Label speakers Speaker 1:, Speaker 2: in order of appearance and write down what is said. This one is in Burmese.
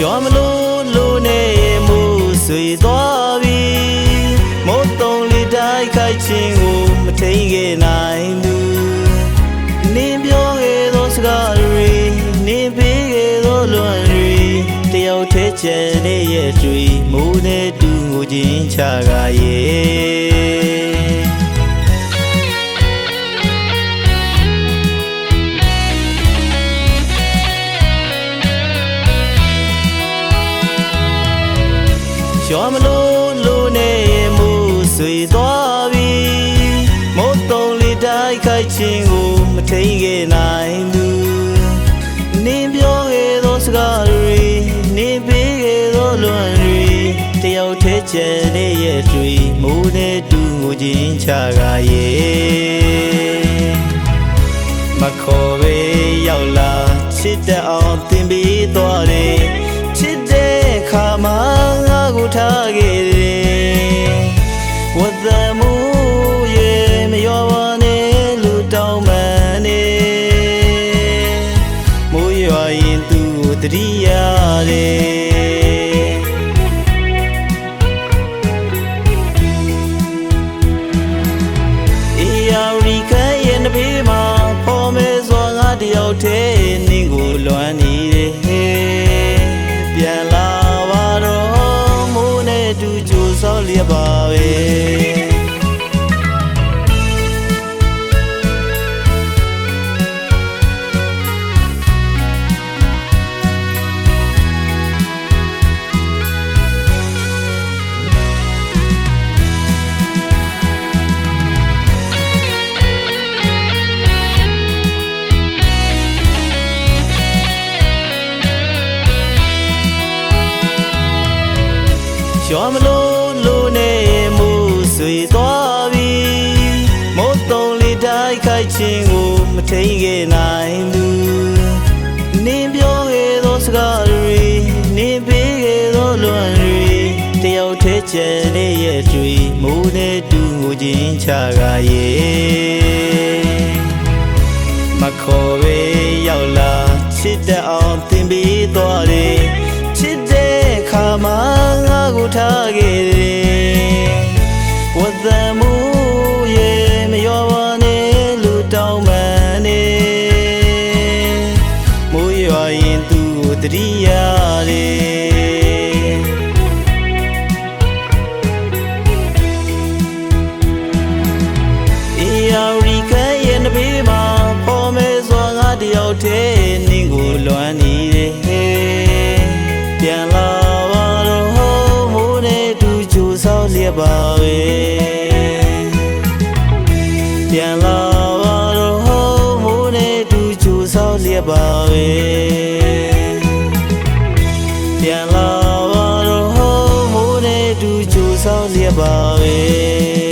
Speaker 1: ရွာမလို့လို့နေမှုဆွေသွားပြီမိုးတုံးလေးတိုက်ခိုက်ခြင်းကိုမထိန်ခဲ့နိုင်ဘူးနင်းပြောခဲ့သောစကားတွေနင်းပေးခဲ့သောလွန်တွေတယောက်တည်းကျန်တဲ့ရဲ့တွေမိုးနဲ့တူငိုခြင်းချကားရဲ့ရွာမလို့လို့နေမှုဆွေသွားပြီမိုးတုံးလေးတိုက်ခိုက်ခြင်းကိုမထိန်ခဲ့နိုင်ဘူးနင်းပြောခဲ့သောစကားတွေနင်းပေးခဲ့သောလွန်တွေတယောက်တည်းကျန်တဲ့ရဲ့တွေမိုးနဲ့တူငိုခြင်းချကားရဲ့မခေါ်ပဲရောက်လာချစ်တဲ့အောင်သင်ပေးသွားတယ်ချစ်တဲ့ခါမှကိုထားခဲ့တယ်ဝတ်သက်မှုရဲ့မရောပါနဲ့လူတောင်းမှန်နေမိုးရွာရင်သူ့ကိုတတိရတယ်အေးယာရီခဲရဲ့နှဖေးမှာဖော်မဲစွာငါတယောက်တည်းနင်းကိုလွမ်းနေတယ်ပြန်လာဆောက်လျက်ပါပဲရွာမလို့လို့နေမှုဆွေသွားပြီမိုးတုံးလေးတိုက်ခိုက်ခြင်းကိုမထိန်ခဲ့နိုင်ဘူးနင်းပြောခဲ့သောစကားတွေနင်းပေးခဲ့သောလွန်တွေတယောက်တည်းကျန်တဲ့ရဲ့တွေမိုးနဲ့တူငိုခြင်းချကားရဲ့မခေါ်ပဲရောက်လာချစ်တဲ့အောင်သင်ပေးသွားတယ်ချစ်တဲ့ခါမှကိုထားခဲ့တယ်ဝတ်သက်မှုရဲ့မရောပါနဲ့လူတောင်းမှန်နေမိုးရွာရင်သူ့ကိုတတိရတယ်အေးယာရီခဲရဲ့နှဖေးမှာဖော်မဲစွာငါတယောက်တည်းနင်းကိုလွမ်းနေတယ်ပြန်လာလျက်ပါပဲပြန်လာပါတော့မိုးနဲ့တူချူဆောက်လျက်ပါပဲပြန်လာပါတော့မိုးနဲ့တူချူဆောက်လျက်ပါပဲ